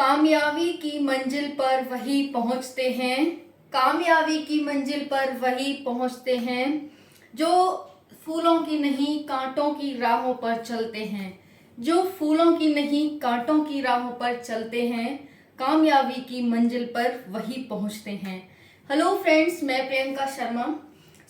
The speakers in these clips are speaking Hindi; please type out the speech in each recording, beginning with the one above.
कामयाबी की मंजिल पर वही पहुंचते हैं, कामयाबी की मंजिल पर वही पहुंचते हैं जो फूलों की नहीं कांटों की राहों पर चलते हैं, जो फूलों की नहीं कांटों की राहों पर चलते हैं, कामयाबी की मंजिल पर वही पहुंचते हैं। हेलो फ्रेंड्स, मैं प्रियंका शर्मा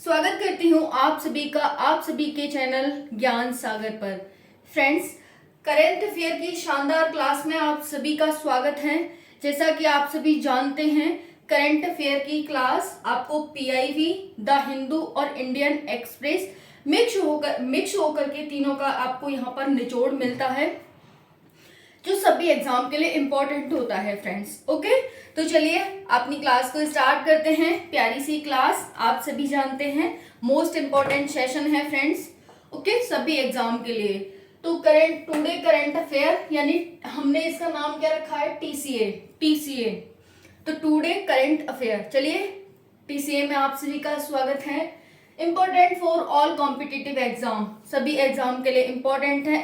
स्वागत करती हूं आप सभी का आप सभी के चैनल ज्ञान सागर पर। फ्रेंड्स, करेंट अफेयर की शानदार क्लास में आप सभी का स्वागत है। जैसा कि आप सभी जानते हैं, करेंट अफेयर की क्लास आपको पीआईबी, द हिंदू और इंडियन एक्सप्रेस मिक्स होकर के तीनों का आपको यहाँ पर निचोड़ मिलता है, जो सभी एग्जाम के लिए इम्पोर्टेंट होता है फ्रेंड्स। ओके, तो चलिए अपनी क्लास को स्टार्ट करते हैं। प्यारी सी क्लास, आप सभी जानते हैं मोस्ट इम्पोर्टेंट सेशन है फ्रेंड्स। ओके, सभी एग्जाम के लिए। तो टुडे करंट अफेयर, यानी हमने इसका नाम क्या रखा है, टीसीए। तो टुडे करंट अफेयर, चलिए टीसीए में आप सभी का स्वागत है। Important for all competitive exam, सभी एग्जाम के लिए इम्पोर्टेंट है।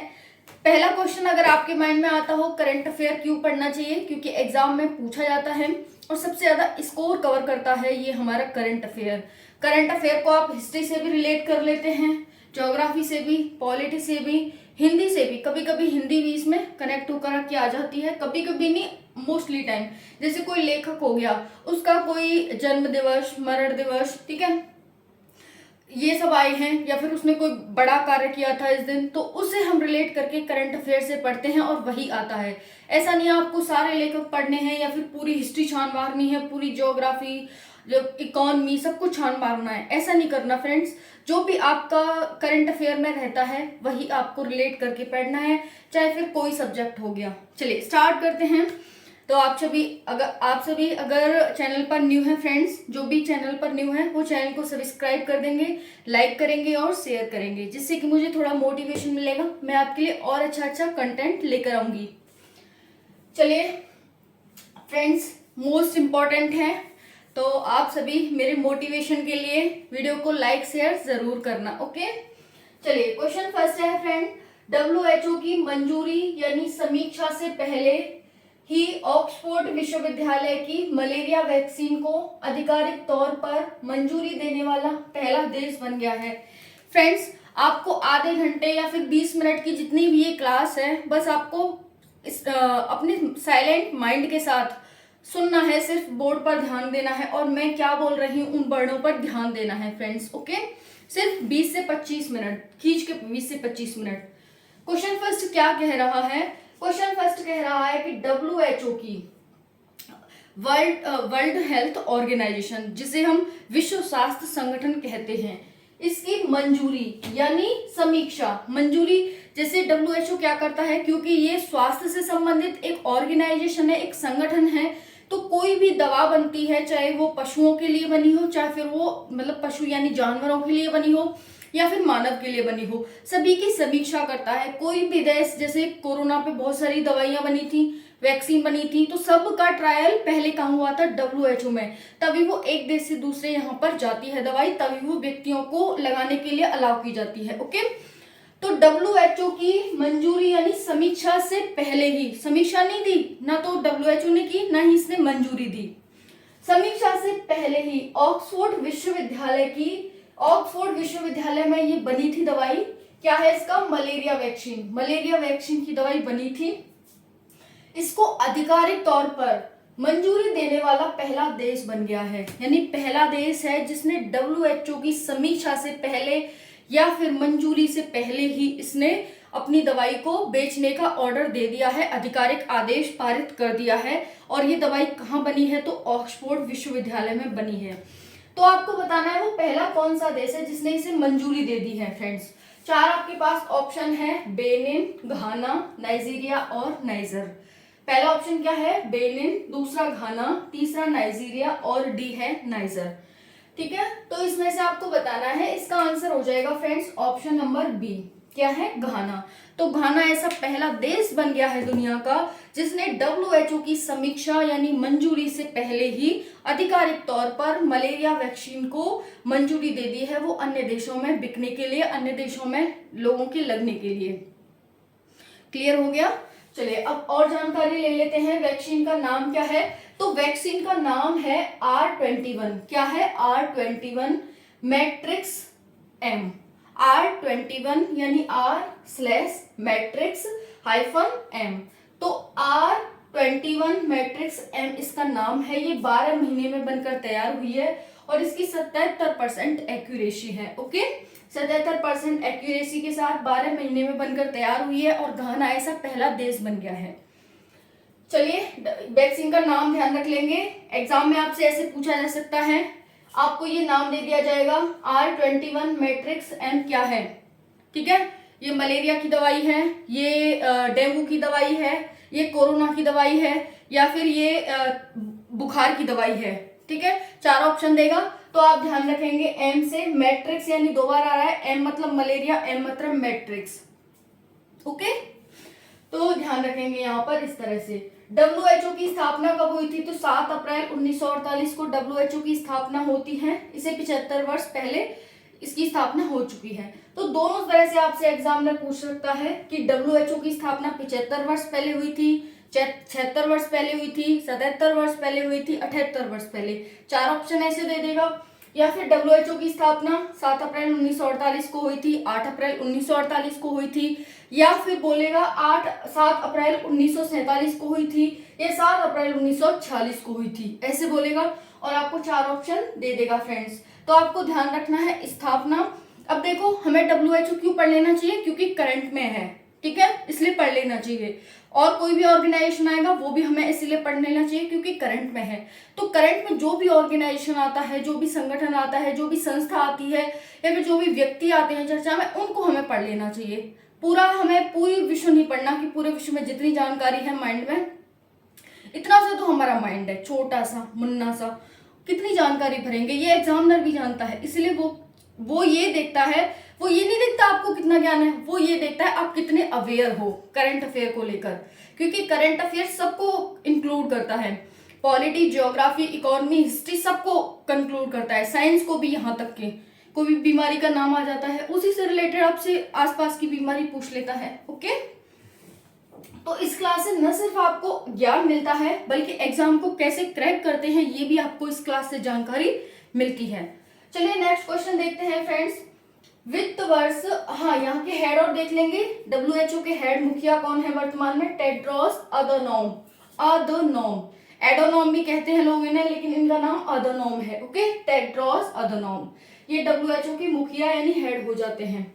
पहला क्वेश्चन अगर आपके माइंड में आता हो, करंट अफेयर क्यों पढ़ना चाहिए, क्योंकि एग्जाम में पूछा जाता है और सबसे ज्यादा स्कोर कवर करता है ये हमारा करंट अफेयर। करंट अफेयर को आप हिस्ट्री से भी रिलेट कर लेते हैं, ज्योग्राफी से भी, पॉलिटी से भी, हिंदी से भी। कभी कभी हिंदी भी इसमें कनेक्ट होकर के आ जाती है, कभी कभी नहीं, मोस्टली टाइम। जैसे कोई लेखक हो गया, उसका कोई जन्म दिवस, मरण दिवस, ठीक है, ये सब आए हैं, या फिर उसने कोई बड़ा कार्य किया था इस दिन, तो उसे हम रिलेट करके करंट अफेयर से पढ़ते हैं और वही आता है। ऐसा नहीं है आपको सारे लेखक पढ़ने हैं या फिर पूरी हिस्ट्री छान मारनी है, पूरी ज्योग्राफी, जो इकोनॉमी, सब कुछ छान मारना है, ऐसा नहीं करना फ्रेंड्स। जो भी आपका करंट अफेयर में रहता है वही आपको रिलेट करके पढ़ना है, चाहे फिर कोई सब्जेक्ट हो गया। चलिए स्टार्ट करते हैं। तो आप सभी अगर चैनल पर न्यू है फ्रेंड्स, जो भी चैनल पर न्यू है वो चैनल को सब्सक्राइब कर देंगे, लाइक करेंगे और शेयर करेंगे, जिससे कि मुझे थोड़ा मोटिवेशन मिलेगा, मैं आपके लिए और अच्छा कंटेंट लेकर आऊंगी। चलिए फ्रेंड्स, मोस्ट इम्पॉर्टेंट है, तो आप सभी मेरे मोटिवेशन के लिए वीडियो को लाइक शेयर जरूर करना। ओके, चलिए क्वेश्चन फर्स्ट है फ्रेंड, WHO की मंजूरी यानी समीक्षा से पहले ही ऑक्सफोर्ड विश्वविद्यालय की मलेरिया वैक्सीन को आधिकारिक तौर पर मंजूरी देने वाला पहला देश बन गया है। फ्रेंड्स, आपको आधे घंटे या फिर 20 मिनट की जितनी भी ये क्लास है, बस आपको अपने साइलेंट माइंड के साथ सुनना है, सिर्फ बोर्ड पर ध्यान देना है और मैं क्या बोल रही हूँ उन वर्डों पर ध्यान देना है फ्रेंड्स। ओके, सिर्फ 20 से 25 मिनट, खींच के 20 से 25 मिनट। क्वेश्चन फर्स्ट क्या कह रहा है? क्वेश्चन फर्स्ट कह रहा है कि WHO की वर्ल्ड हेल्थ ऑर्गेनाइजेशन, जिसे हम विश्व स्वास्थ्य संगठन कहते हैं, इसकी मंजूरी यानी समीक्षा। मंजूरी जैसे WHO क्या करता है, क्योंकि ये स्वास्थ्य से संबंधित एक ऑर्गेनाइजेशन है, एक संगठन है, तो कोई भी दवा बनती है, चाहे वो पशुओं के लिए बनी हो, चाहे फिर वो मतलब पशु यानी जानवरों के लिए बनी हो या फिर मानव के लिए बनी हो, सभी की समीक्षा करता है। कोई भी देश, जैसे कोरोना पे बहुत सारी दवाइयां बनी थी, वैक्सीन बनी थी, तो सब का ट्रायल पहले कहाँ हुआ था? WHO में। तभी वो एक देश से दूसरे यहाँ पर जाती है दवाई, तभी वो व्यक्तियों को लगाने के लिए अलाउ की जाती है। ओके, तो WHO की मंजूरी यानी समीक्षा से पहले ही, समीक्षा नहीं दी ना, तो WHO ने की ना ही इसने मंजूरी दी, समीक्षा से पहले ही ऑक्सफोर्ड विश्वविद्यालय में ये बनी थी दवाई। क्या है इसका? मलेरिया वैक्सीन की दवाई बनी थी। इसको आधिकारिक तौर पर मंजूरी देने वाला पहला देश बन गया है, यानी पहला देश है जिसने WHO की समीक्षा से पहले या फिर मंजूरी से पहले ही इसने अपनी दवाई को बेचने का ऑर्डर दे दिया है, आधिकारिक आदेश पारित कर दिया है। और ये दवाई कहाँ बनी है? तो ऑक्सफोर्ड विश्वविद्यालय में बनी है। तो आपको बताना है वो पहला कौन सा देश है जिसने इसे मंजूरी दे दी है फ्रेंड्स। 4 आपके पास ऑप्शन है, बेनिन, घाना, नाइजीरिया और नाइजर। पहला ऑप्शन क्या है? बेनिन, दूसरा घाना, तीसरा नाइजीरिया और डी है नाइजर। ठीक है, तो इसमें से आपको बताना है, इसका आंसर हो जाएगा फ्रेंड्स ऑप्शन नंबर बी। क्या है? घाना। तो घाना ऐसा पहला देश बन गया है दुनिया का जिसने WHO की समीक्षा यानी मंजूरी से पहले ही आधिकारिक तौर पर मलेरिया वैक्सीन को मंजूरी दे दी है, वो अन्य देशों में बिकने के लिए, अन्य देशों में लोगों के लगने के लिए। क्लियर हो गया? चलिए अब और जानकारी ले लेते हैं। वैक्सीन का नाम क्या है? तो वैक्सीन का नाम है R21। क्या है? R21 matrix M. R21 यानी R/मैट्रिक्स-M। तो R21 मैट्रिक्स एम इसका नाम है। ये 12 महीने में बनकर तैयार हुई है और इसकी 77% एक्यूरेसी है। ओके, 77% एक्यूरेसी के साथ 12 महीने में बनकर तैयार हुई है और घाना ऐसा पहला देश बन गया है। चलिए वैक्सीन का नाम ध्यान रख लेंगे। एग्जाम में आपसे ऐसे पूछा जा सकता है, आपको ये नाम दे दिया जाएगा R21 मैट्रिक्स एम क्या है। ठीक है, ये मलेरिया की दवाई है, ये डेंगू की दवाई है, ये कोरोना की दवाई है, या फिर ये बुखार की दवाई है। ठीक है, 4 ऑप्शन देगा तो आप ध्यान रखेंगे एम से। मैट्रिक्स यानी 2 बार आ रहा है, एम मतलब मलेरिया, एम मतलब मैट्रिक्स। ओके, तो ध्यान रखेंगे यहाँ पर इस तरह से। WHO की स्थापना कब हुई थी? तो 7 अप्रैल 1948 को WHO की स्थापना होती है। इसे 75 वर्ष पहले इसकी स्थापना हो चुकी है। तो दोनों तरह से आपसे एग्जाम में पूछ सकता है कि WHO की स्थापना 75 वर्ष पहले हुई थी, 76 वर्ष पहले हुई थी, 77 वर्ष पहले हुई थी, 78 वर्ष पहले। 4 ऑप्शन ऐसे दे देगा। या फिर WHO की स्थापना 7 अप्रैल 1948 को हुई थी, 8 अप्रैल 1948 को हुई थी, या फिर बोलेगा 7 अप्रैल 1947 को हुई थी, या 7 अप्रैल 1946 को हुई थी, ऐसे बोलेगा और आपको 4 ऑप्शन दे देगा फ्रेंड्स। तो आपको ध्यान रखना है स्थापना। अब देखो हमें WHO क्यों पढ़ लेना चाहिए? क्योंकि करंट में है। ठीक है, इसलिए पढ़ लेना चाहिए। और कोई भी ऑर्गेनाइजेशन आएगा वो भी हमें इसलिए पढ़ लेना चाहिए क्योंकि करंट में है। तो करंट में जो भी ऑर्गेनाइजेशन आता है, जो भी संगठन आता है, जो भी संस्था आती है, या फिर जो भी व्यक्ति आते हैं चर्चा में, उनको हमें पढ़ लेना चाहिए। पूरा हमें पूरी विश्व नहीं पढ़ना कि पूरे विश्व में जितनी जानकारी है माइंड में, इतना सा तो हमारा माइंड है, छोटा सा मुन्ना सा, कितनी जानकारी भरेंगे, ये एग्जामिनर भी जानता है। इसलिए वो ये देखता है, वो ये नहीं देखता आपको कितना ज्ञान है, वो ये देखता है आप कितने अवेयर हो करंट अफेयर को लेकर, क्योंकि करंट अफेयर सबको इंक्लूड करता है। पॉलिटी, ज्योग्राफी, इकोनॉमी, हिस्ट्री सबको कंक्लूड करता है, साइंस को भी। यहाँ तक के कोई भी बीमारी का नाम आ जाता है, उसी से रिलेटेड आपसे आसपास की बीमारी पूछ लेता है। ओके, तो इस क्लास से न सिर्फ आपको ज्ञान मिलता है बल्कि एग्जाम को कैसे क्रैक करते हैं ये भी आपको इस क्लास से जानकारी मिलती है। चलिए नेक्स्ट क्वेश्चन देखते हैं फ्रेंड्स। वित्त वर्ष, हाँ यहाँ के हेड और देख लेंगे। WHO के हेड मुखिया कौन है वर्तमान में? Tedros Adhanom. एडोनोम भी कहते हैं लोग इन्हें, लेकिन इनका नाम अधनोम है। ओके, टेड्रोस अधनोम, ये WHO के मुखिया यानी हेड हो जाते हैं।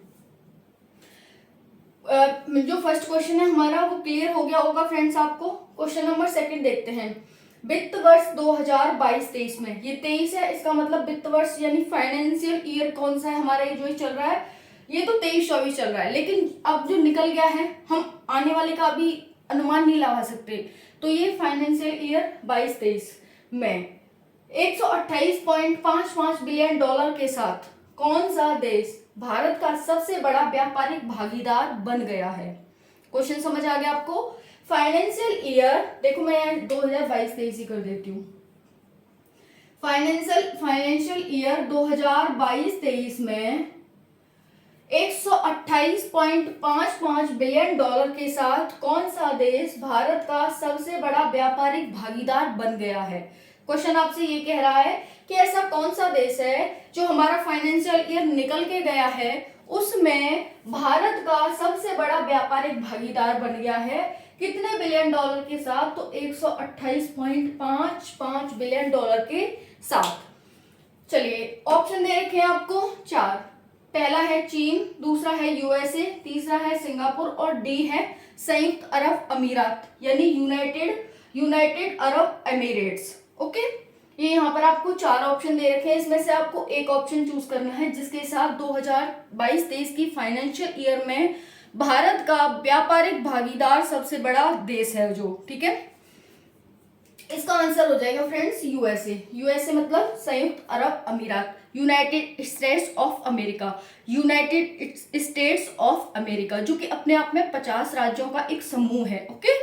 जो फर्स्ट क्वेश्चन है हमारा वो क्लियर हो गया होगा फ्रेंड्स आपको। क्वेश्चन नंबर 2 देखते हैं। वित्त वर्ष 2022-23 में, ये 23 है, इसका मतलब वित्त वर्ष यानी फाइनेंशियल ईयर कौन सा है हमारा? ये जो चल रहा है ये तो 23-24 चल रहा है, लेकिन अब जो निकल गया है हम आने वाले का अभी अनुमान नहीं लगा सकते। तो ये फाइनेंशियल ईयर 22-23 में 128.55 बिलियन डॉलर के साथ कौन सा देश भारत का सबसे बड़ा व्यापारिक भागीदार बन गया है? क्वेश्चन समझ आ गया आपको? फाइनेंशियल ईयर, देखो मैं 2022-23 ही कर देती हूँ। फाइनेंशियल ईयर 2022-23 में 128.55 बिलियन डॉलर के साथ कौन सा देश भारत का सबसे बड़ा व्यापारिक भागीदार बन गया है? क्वेश्चन आपसे ये कह रहा है कि ऐसा कौन सा देश है जो हमारा फाइनेंशियल ईयर निकल के गया है उसमें भारत का सबसे बड़ा व्यापारिक भागीदार बन गया है, कितने बिलियन डॉलर के साथ? तो 128.55 बिलियन डॉलर के साथ। चलिए ऑप्शन दे रखे हैं आपको 4। पहला है चीन, दूसरा है USA, तीसरा है सिंगापुर और डी है संयुक्त अरब अमीरात यानी यूनाइटेड अरब एमिरेट्स। ओके, ये यहाँ पर आपको 4 ऑप्शन दे रखे हैं, इसमें से आपको एक ऑप्शन चूज करना है जिसके साथ 2022-23 की फाइनेंशियल ईयर में भारत का व्यापारिक भागीदार सबसे बड़ा देश है जो। ठीक है, इसका आंसर हो जाएगा फ्रेंड्स USA मतलब संयुक्त अरब अमीरात, यूनाइटेड स्टेट्स ऑफ अमेरिका, जो कि अपने आप में 50 राज्यों का एक समूह है। ओके,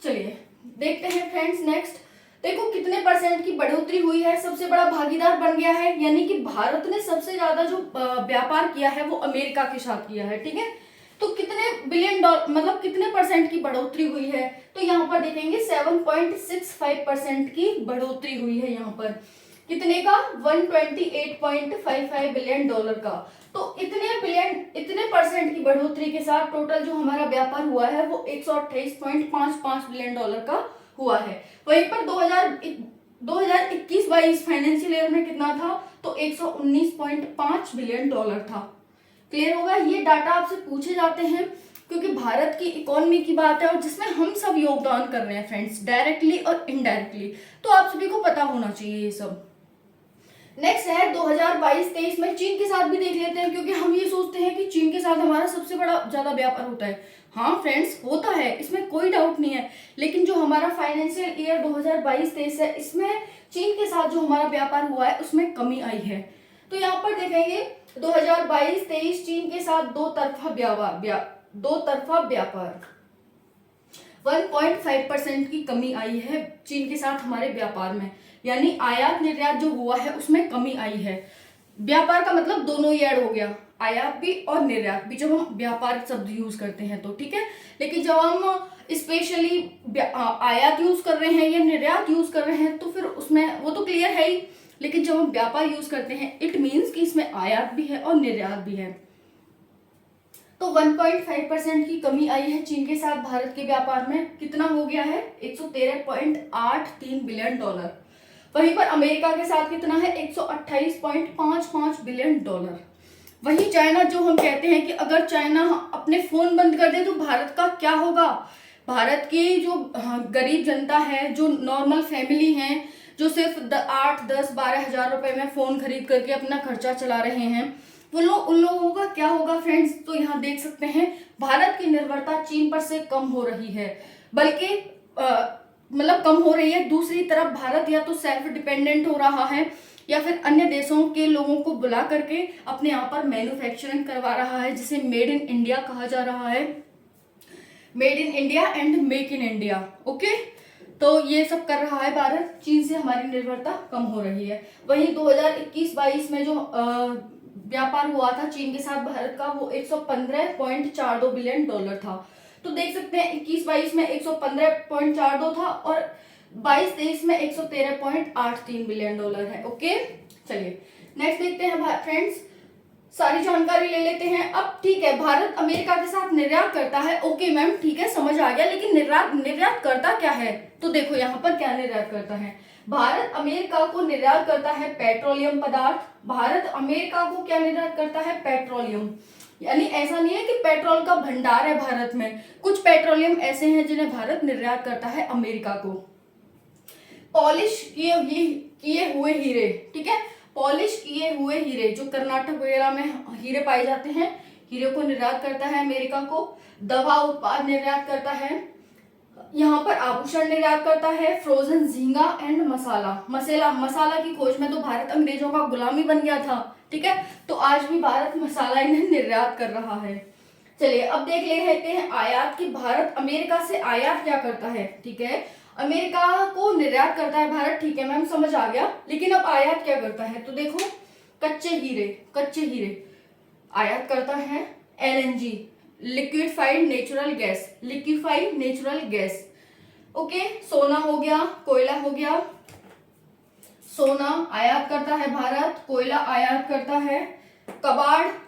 चलिए देखते हैं फ्रेंड्स नेक्स्ट। देखो कितने % की बढ़ोतरी हुई है, सबसे बड़ा भागीदार बन गया है, यानी कि भारत ने सबसे ज्यादा जो व्यापार किया है वो अमेरिका के साथ किया है। ठीक है, तो कितने बिलियन डॉलर मतलब कितने परसेंट की बढ़ोतरी हुई है, तो यहाँ पर देखेंगे 7.65% की बढ़ोतरी हुई है। यहाँ पर कितने का, 128.55 बिलियन डॉलर का। तो इतने परसेंट की बढ़ोतरी के साथ टोटल जो हमारा व्यापार हुआ है वो 128.55 बिलियन डॉलर का हुआ है। वहीं पर 2021-22 फाइनेंशियल ईयर में कितना था, तो 119.5 बिलियन डॉलर था। क्लियर होगा, ये डाटा आपसे पूछे जाते हैं क्योंकि भारत की इकोनॉमी की बात है और जिसमें हम सब योगदान कर रहे हैं फ्रेंड्स, डायरेक्टली और इनडायरेक्टली, तो आप सभी को पता होना चाहिए ये सब। नेक्स्ट है 2022-23 में चीन के साथ भी देख लेते हैं, क्योंकि हम ये सोचते हैं कि चीन के साथ हमारा सबसे बड़ा ज्यादा व्यापार होता है। हाँ फ्रेंड्स, होता है, इसमें कोई डाउट नहीं है, लेकिन जो हमारा फाइनेंशियल ईयर 2022-23 है, इसमें चीन के साथ जो हमारा व्यापार हुआ है उसमें कमी आई है। तो यहाँ पर देखेंगे 2022-23 चीन के साथ दो तरफा व्यापार 1.5% की कमी आई है चीन के साथ हमारे व्यापार में, यानी आयात निर्यात जो हुआ है उसमें कमी आई है। व्यापार का मतलब दोनों ही ऐड हो गया, आयात भी और निर्यात भी, जब हम व्यापार शब्द यूज करते हैं तो, ठीक है। लेकिन जब हम स्पेशली आयात यूज कर रहे हैं या निर्यात यूज कर रहे हैं तो फिर उसमें वो तो क्लियर है ही, लेकिन जब हम व्यापार यूज करते हैं इट मीन्स कि इसमें आयात भी है और निर्यात भी है। तो 1.5% की कमी आई है चीन के साथ भारत के व्यापार में। कितना हो गया है, 113.83 बिलियन डॉलर। वहीं पर अमेरिका के साथ कितना है, 128.55 बिलियन डॉलर। वहीं चाइना, जो हम कहते हैं कि अगर चाइना अपने फोन बंद कर दे तो भारत का क्या होगा। भारत की जो गरीब जनता है, जो नॉर्मल फैमिली हैं, जो सिर्फ 8, 10, 12 हजार रुपए में फोन खरीद करके अपना खर्चा चला रहे हैं, उन लोगों का क्या होगा फ्रेंड्स। तो यहाँ देख सकते हैं भारत की निर्भरता चीन पर से कम हो रही है, बल्कि मतलब कम हो रही है। दूसरी तरफ भारत या तो सेल्फ डिपेंडेंट हो रहा है या फिर अन्य देशों के लोगों को बुला करके अपने यहाँ पर मैन्युफैक्चरिंग करवा रहा है, जिसे मेड इन इंडिया कहा जा रहा है। Made in India and make in India, okay. तो ये सब कर रहा है भारत, चीन से हमारी निर्भरता कम हो रही है। वहीं 2021-22 में जो व्यापार हुआ था चीन के साथ भारत का, वो 115.42 बिलियन डॉलर था। तो देख सकते हैं 21-22 में 115.42 था और 22-23 में 113.83 बिलियन डॉलर है, ओके। चलिए नेक्स्ट देखते हैं फ्रेंड्स, सारी जानकारी ले लेते हैं अब। ठीक है, भारत अमेरिका के साथ निर्यात करता है, ओके मैम, ठीक है, समझ आ गया, लेकिन निर्यात करता क्या है। तो देखो यहाँ पर क्या निर्यात करता है, भारत अमेरिका को निर्यात करता है पेट्रोलियम पदार्थ। भारत अमेरिका को क्या निर्यात करता है, पेट्रोलियम। यानी ऐसा नहीं है कि पेट्रोल का भंडार है भारत में, कुछ पेट्रोलियम ऐसे हैं जिन्हें भारत निर्यात करता है अमेरिका को। पॉलिश किए हुए हीरे, ठीक है, पॉलिश किए हुए हीरे जो कर्नाटक वगैरह में हीरे पाए जाते हैं, हीरे को निर्यात करता है अमेरिका को। दवा उत्पाद निर्यात करता है, यहाँ पर आभूषण निर्यात करता है, फ्रोजन झींगा एंड मसाला की खोज में तो भारत अंग्रेजों का गुलामी बन गया था, ठीक है, तो आज भी भारत मसाला इन्हें निर्यात कर रहा है। चलिए अब देख लेते हैं आयात की, भारत अमेरिका से आयात क्या करता है। ठीक है, अमेरिका को निर्यात करता है भारत, ठीक है मैम, समझ आ गया, लेकिन अब आयात क्या करता है। तो देखो कच्चे हीरे आयात करता है, LNG liquefied natural gas, okay. सोना हो गया, कोयला हो गया, सोना आयात करता है भारत, कोयला आयात करता है।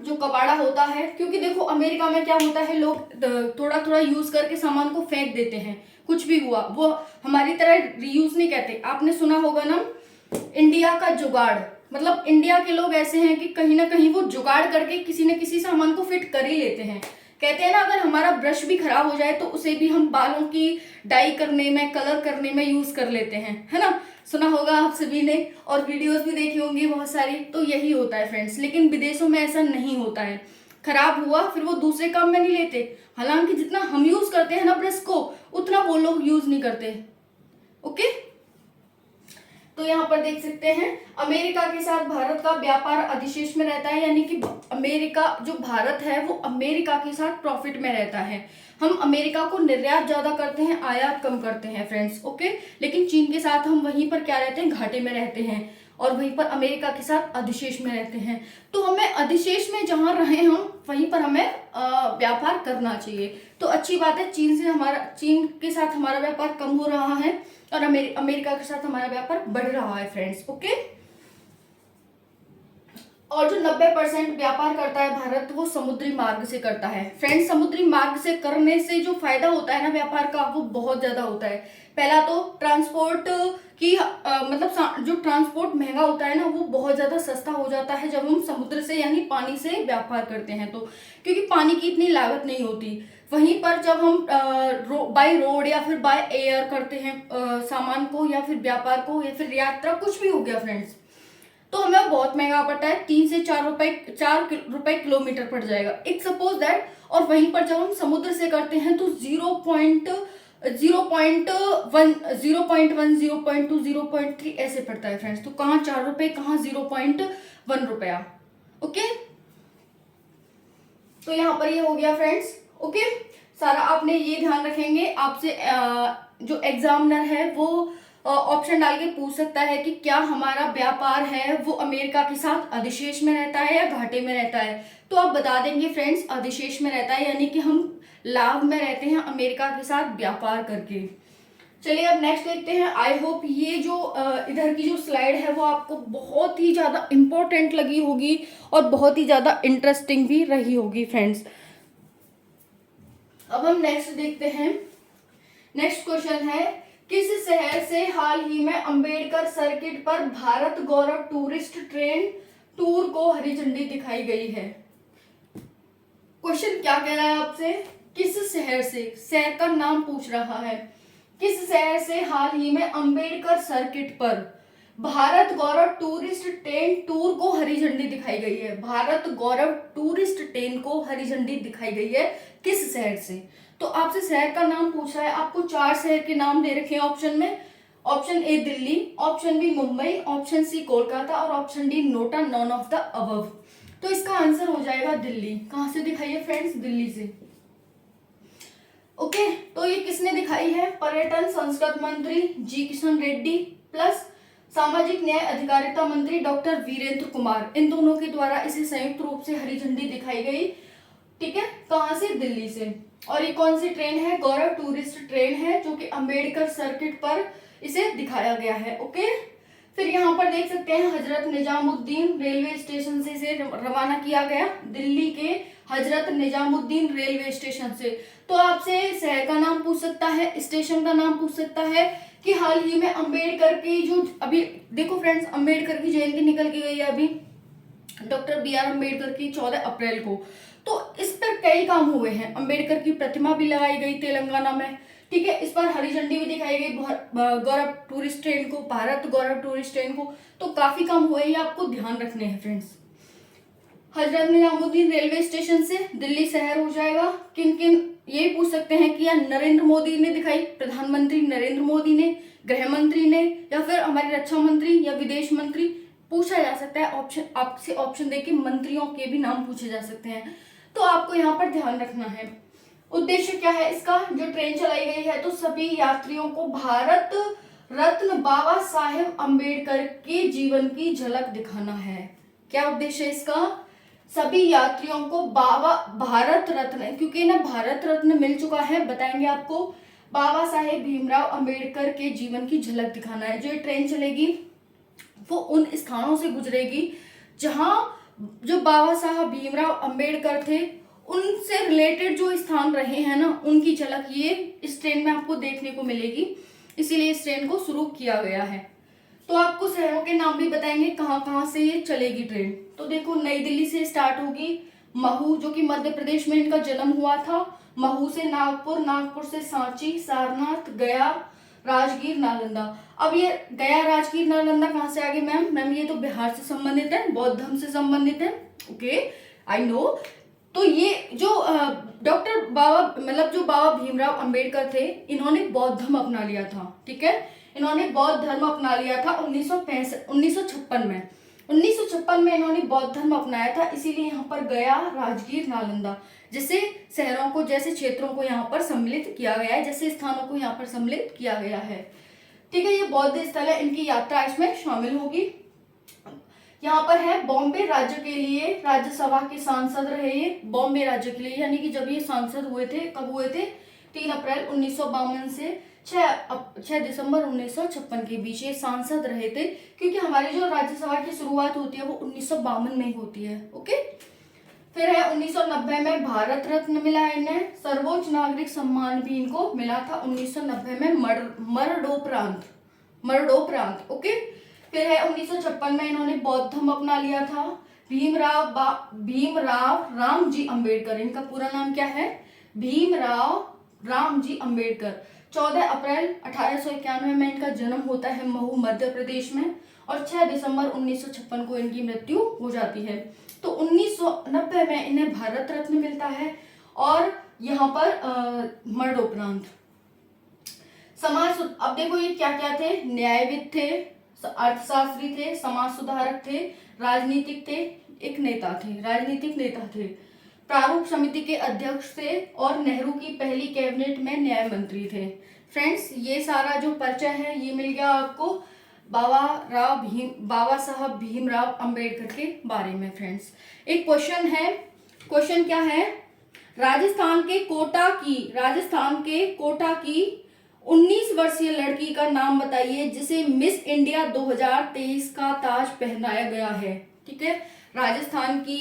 जो कबाड़ा होता है, क्योंकि देखो अमेरिका में क्या होता है, लोग थोड़ा थोड़ा यूज करके सामान को फेंक देते हैं, कुछ भी हुआ, वो हमारी तरह रीयूज नहीं कहते। आपने सुना होगा ना इंडिया का जुगाड़, मतलब इंडिया के लोग ऐसे हैं कि कहीं ना कहीं वो जुगाड़ करके किसी न किसी सामान को फिट कर ही लेते हैं। कहते हैं ना, अगर हमारा ब्रश भी खराब हो जाए तो उसे भी हम बालों की डाई करने में, कलर करने में यूज कर लेते हैं, है ना, सुना होगा आप सभी ने, और वीडियोस भी देखी होंगी बहुत सारी। तो यही होता है फ्रेंड्स, लेकिन विदेशों में ऐसा नहीं होता है। खराब हुआ फिर वो दूसरे काम में नहीं लेते, हालांकि जितना हम यूज करते हैं ना ब्रश को, उतना वो लोग यूज नहीं करते, ओके। तो यहाँ पर देख सकते हैं अमेरिका के साथ भारत का व्यापार अधिशेष में रहता है, यानी कि अमेरिका जो भारत है वो अमेरिका के साथ प्रॉफिट में रहता है। हम अमेरिका को निर्यात ज्यादा करते हैं, आयात कम करते हैं फ्रेंड्स, ओके। लेकिन चीन के साथ हम वहीं पर क्या रहते हैं, घाटे में रहते हैं। और वहीं पर अमेरिका के साथ अधिशेष में रहते हैं। तो हमें अधिशेष में जहां रहे हम वहीं पर हमें व्यापार करना चाहिए। तो अच्छी बात है, चीन के साथ हमारा व्यापार कम हो रहा है और अमेरिका के साथ हमारा व्यापार बढ़ रहा है फ्रेंड्स। ओके, और जो 90% व्यापार करता है भारत, वो समुद्री मार्ग से करता है। फ्रेंड्स, समुद्री मार्ग से करने से जो फायदा होता है ना व्यापार का, वो बहुत ज्यादा होता है। पहला तो ट्रांसपोर्ट की मतलब जो ट्रांसपोर्ट महंगा होता है ना, वो बहुत ज्यादा सस्ता हो जाता है जब हम समुद्र से यानी पानी से व्यापार करते हैं तो, क्योंकि पानी की इतनी लागत नहीं होती। वहीं पर जब हम बाय रोड या फिर बाय एयर करते हैं सामान को या फिर व्यापार को या फिर यात्रा, कुछ भी हो गया फ्रेंड्स, तो हमें बहुत महंगा पड़ता है। 3 से 4 रुपए किलोमीटर पड़ जाएगा, इट सपोज दैट। और वहीं पर जब हम समुद्र से करते हैं तो 0.1, 0.2, 0.3 ऐसे पड़ता है फ्रेंड्स। तो कहाँ 4 रुपए, कहाँ 0.1 रुपया। ओके, तो यहाँ पर ये हो गया फ्रेंड्स। ओके, सारा आपने ये ध्यान रखेंगे। आपसे जो एग्जामिनर है वो ऑप्शन डाल के पूछ सकता है कि क्या हमारा व्यापार है वो अमेरिका के साथ अधिशेष में रहता है या घाटे में रहता है। तो आप बता देंगे फ्रेंड्स अधिशेष में रहता है, यानी कि हम लाभ में रहते हैं अमेरिका के साथ व्यापार करके। चलिए अब नेक्स्ट देखते हैं। आई होप ये जो इधर की जो स्लाइड है वो आपको बहुत ही ज्यादा इंपॉर्टेंट लगी होगी और बहुत ही ज्यादा इंटरेस्टिंग भी रही होगी फ्रेंड्स। अब हम नेक्स्ट देखते हैं। नेक्स्ट क्वेश्चन है, किस शहर से हाल ही में अंबेडकर सर्किट पर भारत गौरव टूरिस्ट ट्रेन टूर को हरी झंडी दिखाई गई है। क्वेश्चन क्या कह रहा है आपसे, किस शहर से, शहर का नाम पूछ रहा है। किस शहर से हाल ही में अंबेडकर सर्किट पर भारत गौरव टूरिस्ट ट्रेन टूर को हरी झंडी दिखाई गई है। भारत गौरव टूरिस्ट ट्रेन को हरी झंडी दिखाई गई है किस शहर से। तो आपसे शहर का नाम पूछ रहा है, आपको 4 शहर के नाम दे रखे हैं ऑप्शन में। Option A Delhi, option B Mumbai, option C Kolkata और option D NOTA, none of the above. तो इसका आंसर हो जाएगा दिल्ली। कहां से दिखाई है फ्रेंड्स, दिल्ली से। ओके, तो ये किसने दिखाई है, पर्यटन संस्कृति मंत्री जी किशन रेड्डी प्लस सामाजिक न्याय अधिकारिता मंत्री डॉक्टर वीरेंद्र कुमार, इन दोनों के द्वारा इसे संयुक्त रूप से हरी झंडी दिखाई गई। ठीक है, कहां से, दिल्ली से। और ये कौन सी ट्रेन है, गौरव टूरिस्ट ट्रेन है, जो कि अंबेडकर सर्किट पर इसे दिखाया गया है। ओके, फिर यहाँ पर देख सकते हैं हजरत निजामुद्दीन रेलवे स्टेशन से इसे रवाना किया गया, दिल्ली के हजरत निजामुद्दीन रेलवे स्टेशन से। तो आपसे शहर का नाम पूछ सकता है, स्टेशन का नाम पूछ सकता है कि हाल ही में अंबेडकर की जो, अभी देखो फ्रेंड्स, अंबेडकर की जयंती निकल के गई है अभी, डॉक्टर बी.आर. अम्बेडकर की 14 अप्रैल को। तो इस पर कई काम हुए हैं, अंबेडकर की प्रतिमा भी लगाई गई तेलंगाना में। ठीक है, इस पर हरी झंडी भी दिखाई गई गौरव टूरिस्ट ट्रेन को, भारत गौरव टूरिस्ट ट्रेन को। तो काफी काम हुए, ये आपको ध्यान रखने हैं friends. Hazrat Nizamuddin railway station से दिल्ली शहर हो जाएगा। किन किन, ये पूछ सकते हैं कि या नरेंद्र मोदी ने दिखाई, प्रधानमंत्री नरेंद्र मोदी ने, गृह मंत्री ने, या फिर हमारे रक्षा मंत्री या विदेश मंत्री, पूछा जा सकता है। ऑप्शन आपसे ऑप्शन देके मंत्रियों के भी नाम पूछे जा सकते हैं। तो आपको यहाँ पर ध्यान रखना है। उद्देश्य क्या है इसका, जो ट्रेन चलाई गई है तो सभी यात्रियों को भारत रत्न बाबा साहेब अम्बेडकर के जीवन की झलक दिखाना है। क्या उद्देश्य है इसका, सभी यात्रियों को बाबा भारत रत्न, क्योंकि ना भारत रत्न मिल चुका है, बताएंगे आपको, बाबा साहेब भीमराव अंबेडकर के जीवन की झलक दिखाना है। जो ट्रेन चलेगी वो उन स्थानों से गुजरेगी जहां जो बाबा साहब भीमराव अंबेडकर थे उनसे रिलेटेड जो स्थान रहे हैं ना, उनकी झलक ये इस ट्रेन में आपको देखने को मिलेगी। इसीलिए इस ट्रेन को शुरू किया गया है। तो आपको शहरों के नाम भी बताएंगे कहाँ कहाँ से ये चलेगी ट्रेन। तो देखो, नई दिल्ली से स्टार्ट होगी, महू जो कि मध्य प्रदेश में इनका जन्म हुआ था, महू से नागपुर, नागपुर से सांची, सारनाथ, गया, राजगीर, नालंदा। अब ये गया, राजगीर, नालंदा कहाँ से आगे मैम ये तो बिहार से संबंधित है, बौद्ध धर्म से संबंधित है। Okay, I know. तो ये जो डॉक्टर बाबा मतलब जो बाबा भीमराव अंबेडकर थे, इन्होंने बौद्ध धर्म अपना लिया था। ठीक है, इन्होंने बौद्ध धर्म अपना लिया था 1956 में। 1956 में इन्होंने बौद्ध धर्म अपनाया था, इसीलिए यहाँ पर गया, राजगीर, नालंदा जैसे शहरों को, जैसे क्षेत्रों को यहाँ पर सम्मिलित किया गया है, जैसे स्थानों को यहाँ पर सम्मिलित किया गया है। ठीक है, ये बौद्ध स्थल है, इनकी यात्रा इसमें शामिल होगी। यहाँ पर है बॉम्बे राज्य के लिए राज्यसभा के सांसद रहे ये, बॉम्बे राज्य के लिए, यानी कि जब ये सांसद हुए थे, कब हुए थे, 3 अप्रैल 1952 से 6 दिसंबर 1956 के बीच ये सांसद रहे थे, क्योंकि हमारी जो राज्यसभा की शुरुआत होती है वो 1952 में ही होती है। ओके, फिर है 1990 में भारत रत्न मिला है इन्हें, सर्वोच्च नागरिक सम्मान भी इनको मिला था 1990 में मरणोपरांत। ओके, फिर है 1956 में इन्होंने बौद्ध धर्म अपना लिया था। भीमराव रामजी अंबेडकर, इनका पूरा नाम क्या है, भीमराव रामजी अंबेडकर। 14 अप्रैल 1891 में इनका जन्म होता है महू मध्य प्रदेश में, और 6 दिसंबर 1956 को इनकी मृत्यु हो जाती है। तो 1990 में इन्हें भारत रत्न मिलता है, और यहाँ पर मरणोपरांत। समाज, अब देखो ये क्या क्या थे, न्यायविद थे, अर्थशास्त्री थे, समाज सुधारक थे, राजनीतिक थे, एक नेता थे, राजनीतिक नेता थे, प्रारूप समिति के अध्यक्ष थे, और नेहरू की पहली कैबिनेट में न्याय मंत्री थे। फ्रेंड्स, ये सारा जो परिचय है ये मिल गया आपको बाबा साहब भीमराव अंबेडकर के बारे में। फ्रेंड्स, एक क्वेश्चन है, क्वेश्चन क्या है, राजस्थान के कोटा की 19 वर्षीय लड़की का नाम बताइए जिसे मिस इंडिया 2023 का ताज पहनाया गया है। ठीक है, राजस्थान की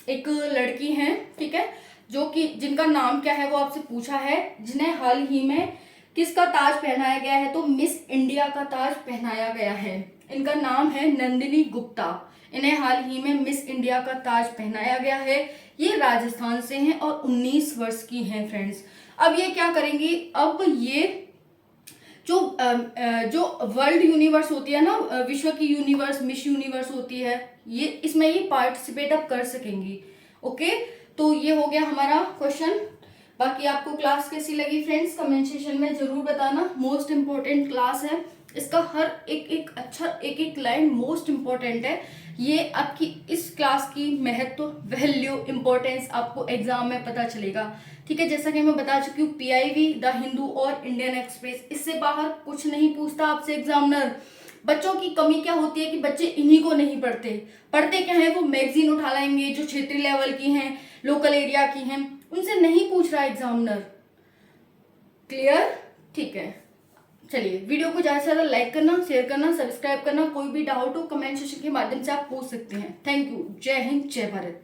एक लड़की है, ठीक है, जो कि जिनका नाम क्या है वो आपसे पूछा है, जिन्हें हाल ही में किसका ताज पहनाया गया है, तो मिस इंडिया का ताज पहनाया गया है। इनका नाम है नंदिनी गुप्ता, इन्हें हाल ही में मिस इंडिया का ताज पहनाया गया है। ये राजस्थान से हैं और 19 वर्ष की हैं। फ्रेंड्स, अब ये क्या करेंगी, अब ये जो वर्ल्ड यूनिवर्स होती है ना, विश्व की यूनिवर्स, मिस यूनिवर्स होती है, ये इसमें ये पार्टिसिपेट अब कर सकेंगी। ओके, तो ये हो गया हमारा क्वेश्चन। बाकी आपको क्लास कैसी लगी फ्रेंड्स, कमेंट सेक्शन में जरूर बताना। मोस्ट इम्पोर्टेंट क्लास है, इसका हर एक लाइन मोस्ट इम्पोर्टेंट है। ये आपकी इस क्लास की महत्व, वैल्यू, इंपॉर्टेंस आपको एग्जाम में पता चलेगा। ठीक है, जैसा कि मैं बता चुकी हूँ, PIV, द हिंदू और इंडियन एक्सप्रेस, इससे बाहर कुछ नहीं पूछता आपसे एग्जामिनर। बच्चों की कमी क्या होती है कि बच्चे इन्हीं को नहीं पढ़ते क्या है, वो मैगजीन उठा लाएंगे जो क्षेत्रीय लेवल की हैं, लोकल एरिया की हैं, उनसे नहीं पूछ रहा एग्जामिनर। क्लियर? ठीक है, चलिए वीडियो को ज्यादा से ज्यादा लाइक करना, शेयर करना, सब्सक्राइब करना। कोई भी डाउट हो कमेंट सेक्शन के माध्यम से आप पूछ सकते हैं। Thank you. जय हिंद, जय भारत।